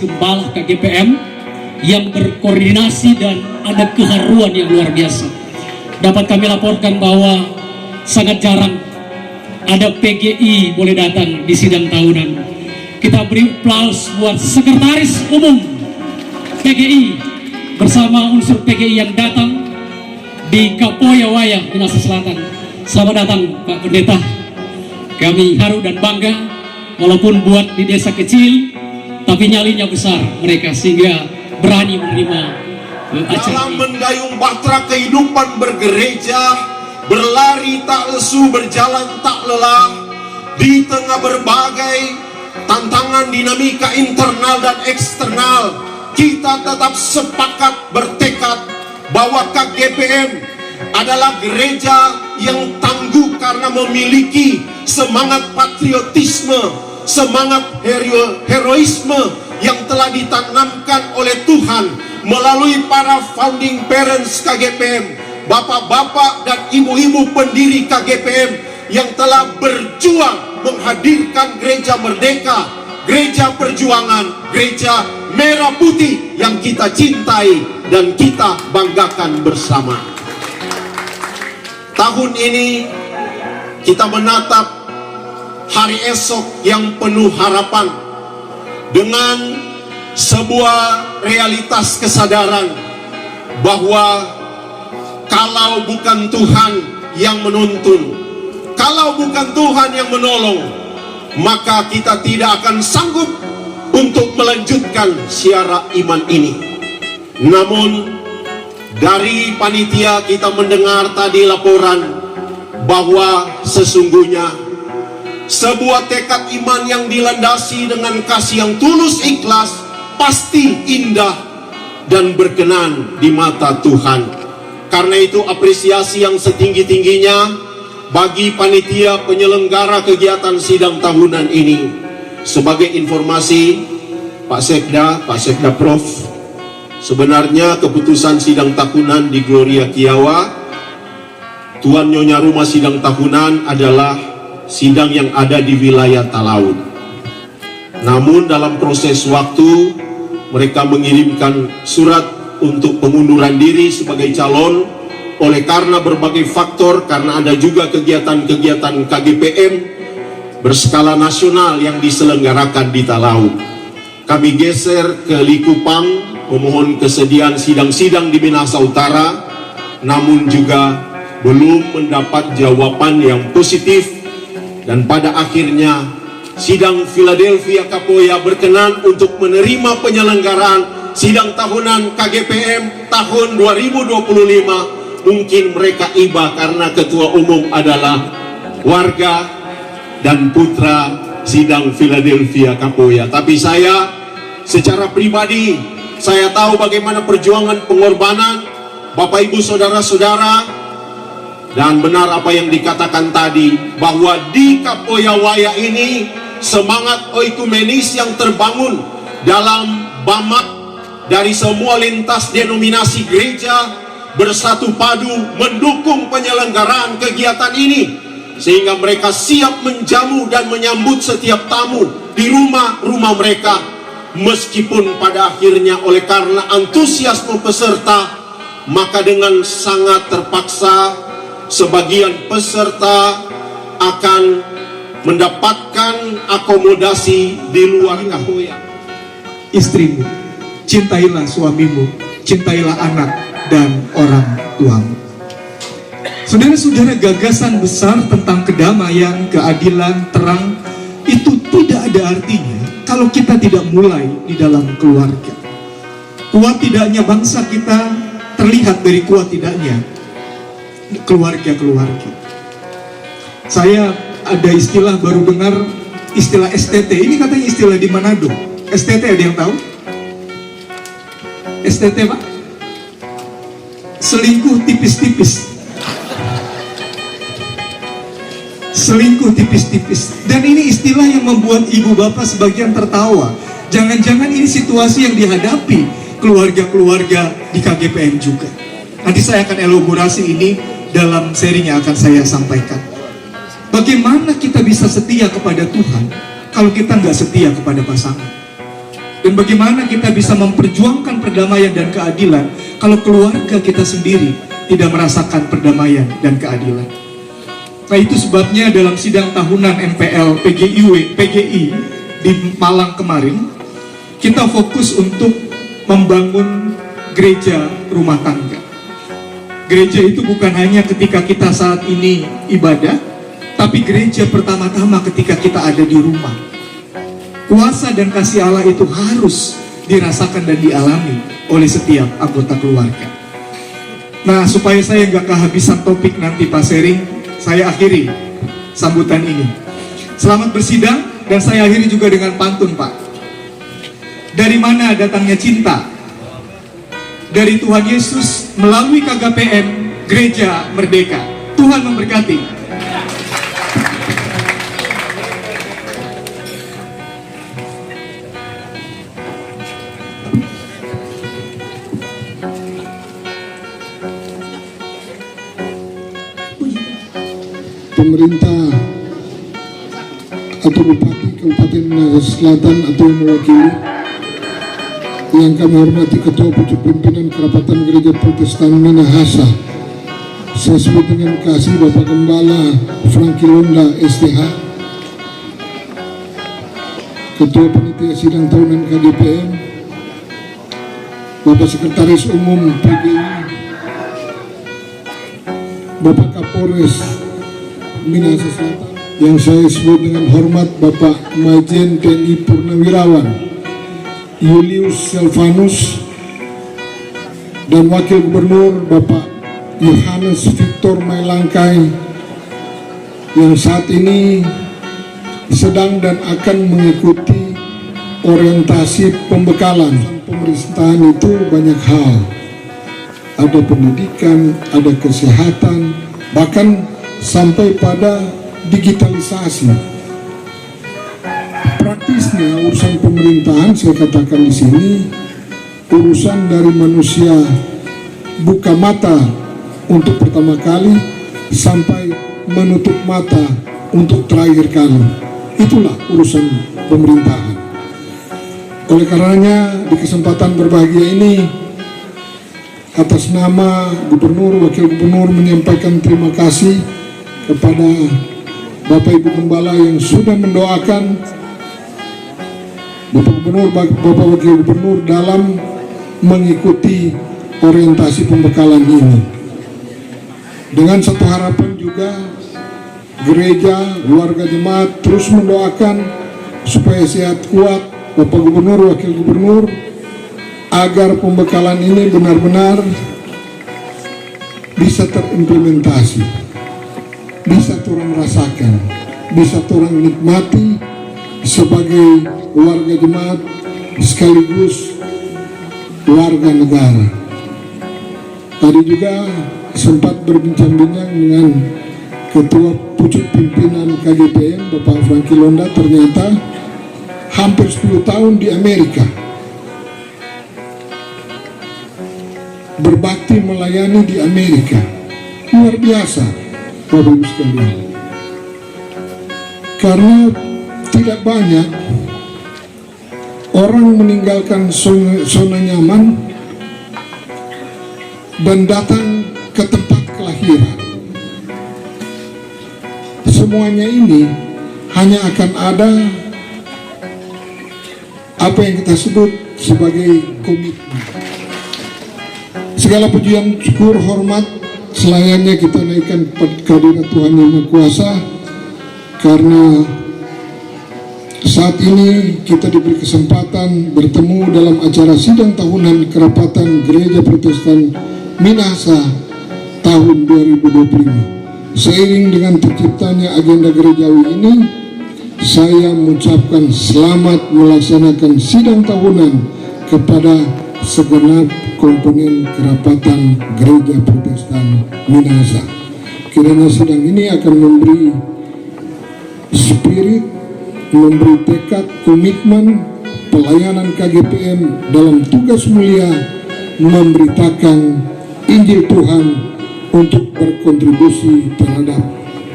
Gembala KGPM yang berkoordinasi dan ada keharuan yang luar biasa. Dapat kami laporkan bahwa sangat jarang ada PGI boleh datang di sidang tahunan. Kita beri aplaus buat Sekretaris Umum PGI bersama unsur PGI yang datang di Kapoya Waya, Minahasa Selatan. Selamat datang Pak Pendeta. Kami haru dan bangga, walaupun buat di desa kecil, tapi nyalinya besar mereka sehingga berani menerima acara dalam mendayung bahtera kehidupan bergereja, berlari tak lesu, berjalan tak lelah di tengah berbagai tantangan dinamika internal dan eksternal. Kita tetap sepakat bertekad bahwa KGPM adalah gereja yang tangguh karena memiliki semangat patriotisme, semangat heroisme yang telah ditanamkan oleh Tuhan melalui para founding parents KGPM, bapak-bapak dan ibu-ibu pendiri KGPM yang telah berjuang menghadirkan gereja merdeka, gereja perjuangan, gereja merah putih yang kita cintai dan kita banggakan bersama. Tahun ini kita menatap hari esok yang penuh harapan dengan sebuah realitas kesadaran bahwa kalau bukan Tuhan yang menuntun, kalau bukan Tuhan yang menolong, maka kita tidak akan sanggup untuk melanjutkan siara iman ini. Namun dari panitia kita mendengar tadi laporan bahwa sesungguhnya sebuah tekad iman yang dilandasi dengan kasih yang tulus ikhlas pasti indah dan berkenan di mata Tuhan. Karena itu apresiasi yang setinggi-tingginya bagi panitia penyelenggara kegiatan sidang tahunan ini. Sebagai informasi Pak Sekda Prof, sebenarnya keputusan sidang tahunan di Gloria Kiawa, Tuan Nyonya Rumah sidang tahunan adalah sidang yang ada di wilayah Talaut. Namun dalam proses waktu mereka mengirimkan surat untuk pengunduran diri sebagai calon oleh karena berbagai faktor, karena ada juga kegiatan-kegiatan KGPM berskala nasional yang diselenggarakan di Talaut. Kami geser ke Likupang memohon kesediaan sidang-sidang di Minahasa Utara, namun juga belum mendapat jawaban yang positif, dan pada akhirnya sidang Philadelphia Kapoya berkenan untuk menerima penyelenggaraan sidang tahunan KGPM tahun 2025. Mungkin mereka iba karena ketua umum adalah warga dan putra sidang Philadelphia Kapoya. Tapi saya secara pribadi, saya tahu bagaimana perjuangan pengorbanan Bapak Ibu saudara-saudara, dan benar apa yang dikatakan tadi bahwa di Kapoya Waya ini semangat oikumenis yang terbangun dalam bamak dari semua lintas denominasi gereja bersatu padu mendukung penyelenggaraan kegiatan ini, sehingga mereka siap menjamu dan menyambut setiap tamu di rumah-rumah mereka. Meskipun pada akhirnya oleh karena antusiasme peserta, maka dengan sangat terpaksa sebagian peserta akan mendapatkan akomodasi di luar Kapoya. Istrimu, cintailah suamimu, cintailah anak dan orang tuamu. Saudara-saudara, gagasan besar tentang kedamaian, keadilan, terang itu tidak ada artinya kalau kita tidak mulai di dalam keluarga. Kuat tidaknya bangsa kita terlihat dari kuat tidaknya keluarga-keluarga. Saya ada istilah, baru dengar istilah STT. Ini katanya istilah di Manado. STT ada yang tahu? STT Pak? Selingkuh tipis-tipis. Selingkuh tipis-tipis. Dan ini istilah yang membuat ibu bapak sebagian tertawa. Jangan-jangan ini situasi yang dihadapi keluarga-keluarga di KGPM juga. Nanti saya akan elaborasi ini dalam sharing yang akan saya sampaikan. Bagaimana kita bisa setia kepada Tuhan kalau kita nggak setia kepada pasangan? Dan bagaimana kita bisa memperjuangkan perdamaian dan keadilan kalau keluarga kita sendiri tidak merasakan perdamaian dan keadilan. Nah, itu sebabnya dalam sidang tahunan MPL PGI di Malang kemarin, kita fokus untuk membangun gereja rumah tangga. Gereja itu bukan hanya ketika kita saat ini ibadah, tapi gereja pertama-tama ketika kita ada di rumah. Kuasa dan kasih Allah itu harus dirasakan dan dialami oleh setiap anggota keluarga. Nah, supaya saya nggak kehabisan topik nanti Pak Sering, saya akhiri sambutan ini. Selamat bersidang, dan saya akhiri juga dengan pantun, Pak. Dari mana datangnya cinta? Dari Tuhan Yesus melalui KGPM Gereja Merdeka. Tuhan memberkati. Pemerintah atau Bupati Kabupaten Minahasa Selatan atau yang mewakili, yang kami hormati Ketua Pucuk Pimpinan Kerapatan Gereja Protestan Minahasa, saya sebut dengan kasih Bapak Gembala Franky Londa STH, Ketua Panitia Sidang Tahunan KGPM, Bapak Sekretaris Umum PGI, Bapak Kapolres Minahasa Selatan, yang saya sebut dengan hormat Bapak Majen TNI Purnawirawan Julius Silvanus, dan Wakil Gubernur Bapak Yohanes Victor Mailangkai yang saat ini sedang dan akan mengikuti orientasi pembekalan. Pemerintahan itu banyak hal, ada pendidikan, ada kesehatan, bahkan sampai pada digitalisasi. Praktisnya urusan pemerintahan, saya katakan di sini, urusan dari manusia buka mata untuk pertama kali sampai menutup mata untuk terakhir kali. Itulah urusan pemerintahan. Oleh karenanya, di kesempatan berbahagia ini, atas nama Gubernur, Wakil Gubernur menyampaikan terima kasih kepada Bapak Ibu Gembala yang sudah mendoakan Bapak Gubernur, Bapak Wakil Gubernur dalam mengikuti orientasi pembekalan ini. Dengan satu harapan juga, gereja, warga jemaat terus mendoakan supaya sehat kuat Bapak Gubernur, Wakil Gubernur, agar pembekalan ini benar-benar bisa terimplementasi, bisa orang rasakan, bisa orang nikmati sebagai warga jemaat sekaligus warga negara. Tadi juga sempat berbincang-bincang dengan Ketua Pucuk Pimpinan KGPM Bapak Franky Londa, ternyata hampir 10 tahun di Amerika berbakti melayani di Amerika. Luar biasa Bapak Ibu sekalian, karena tidak banyak orang meninggalkan zona nyaman dan datang ke tempat kelahiran. Semuanya ini hanya akan ada apa yang kita sebut sebagai komitmen. Segala pujian, syukur, hormat selayaknya kita naikkan kehadirat Tuhan Yang Maha Kuasa, karena saat ini kita diberi kesempatan bertemu dalam acara sidang tahunan Kerapatan Gereja Protestan Minahasa tahun 2025. Seiring dengan terciptanya agenda gerejawi ini, saya mengucapkan selamat melaksanakan sidang tahunan kepada segenap komponen Kerapatan Gereja Protestan Minahasa. Kiranya sidang ini akan memberi spirit, memberi tekad, komitmen pelayanan KGPM dalam tugas mulia memberitakan Injil Tuhan untuk berkontribusi terhadap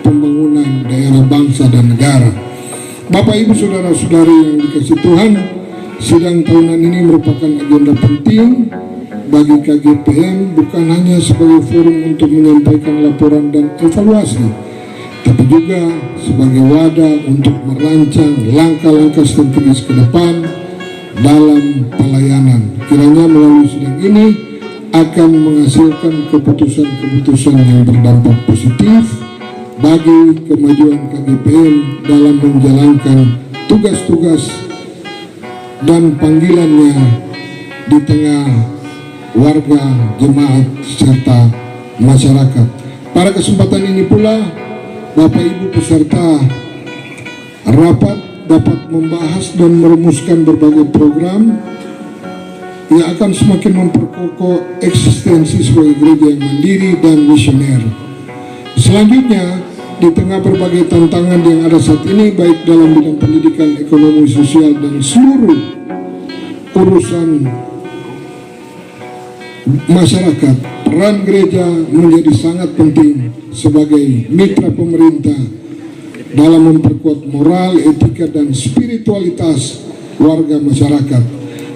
pembangunan daerah, bangsa dan negara. Bapak Ibu saudara-saudari yang dikasihi Tuhan, sidang tahunan ini merupakan agenda penting bagi KGPM, bukan hanya sebagai forum untuk menyampaikan laporan dan evaluasi, tapi juga sebagai wadah untuk merancang langkah-langkah strategis ke depan dalam pelayanan. Kiranya melalui sidang ini akan menghasilkan keputusan-keputusan yang berdampak positif bagi kemajuan KGPM dalam menjalankan tugas-tugas dan panggilannya di tengah warga, jemaat, serta masyarakat. Pada kesempatan ini pula, Bapak Ibu peserta rapat dapat membahas dan merumuskan berbagai program yang akan semakin memperkokoh eksistensi sebagai gereja yang mandiri dan misioner. Selanjutnya, di tengah berbagai tantangan yang ada saat ini, baik dalam bidang pendidikan, ekonomi, sosial, dan seluruh urusan masyarakat, peran gereja menjadi sangat penting sebagai mitra pemerintah dalam memperkuat moral, etika, dan spiritualitas warga masyarakat.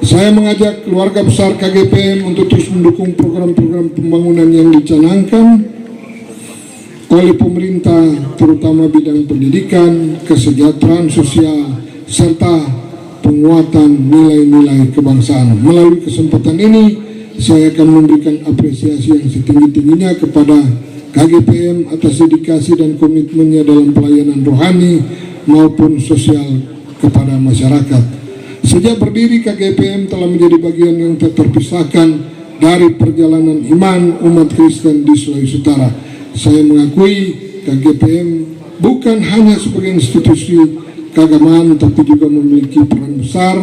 Saya mengajak keluarga besar KGPM untuk terus mendukung program-program pembangunan yang dicanangkan oleh pemerintah, terutama bidang pendidikan, kesejahteraan sosial, serta penguatan nilai-nilai kebangsaan. Melalui kesempatan ini, saya akan memberikan apresiasi yang setinggi-tingginya kepada KGPM atas dedikasi dan komitmennya dalam pelayanan rohani maupun sosial kepada masyarakat. Sejak berdiri, KGPM telah menjadi bagian yang tak terpisahkan dari perjalanan iman umat Kristen di Sulawesi Utara. Saya mengakui KGPM bukan hanya sebagai institusi keagamaan, tapi juga memiliki peran besar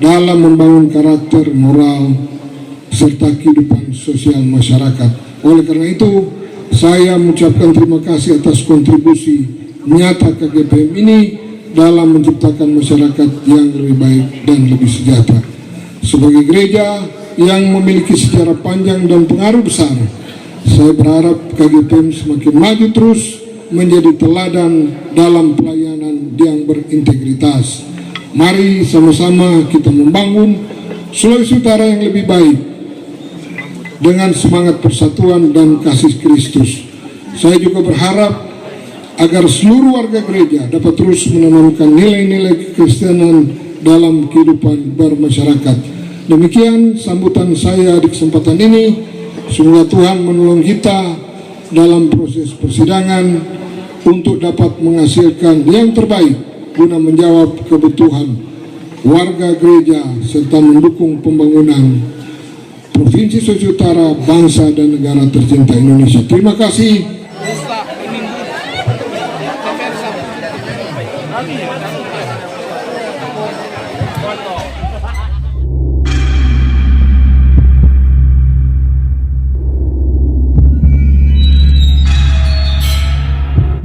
dalam membangun karakter, moral, serta kehidupan sosial masyarakat. Oleh karena itu, saya mengucapkan terima kasih atas kontribusi nyata KGPM ini dalam menciptakan masyarakat yang lebih baik dan lebih sejahtera. Sebagai gereja yang memiliki sejarah panjang dan pengaruh besar, saya berharap KGPM semakin maju terus menjadi teladan dalam pelayanan yang berintegritas. Mari sama-sama kita membangun Sulawesi Utara yang lebih baik dengan semangat persatuan dan kasih Kristus. Saya juga berharap agar seluruh warga gereja dapat terus menanamkan nilai-nilai kekristenan dalam kehidupan bermasyarakat. Demikian sambutan saya di kesempatan ini. Semoga Tuhan menolong kita dalam proses persidangan untuk dapat menghasilkan yang terbaik guna menjawab kebutuhan warga gereja serta mendukung pembangunan Provinsi Sulawesi Utara, bangsa dan negara tercinta Indonesia. Terima kasih.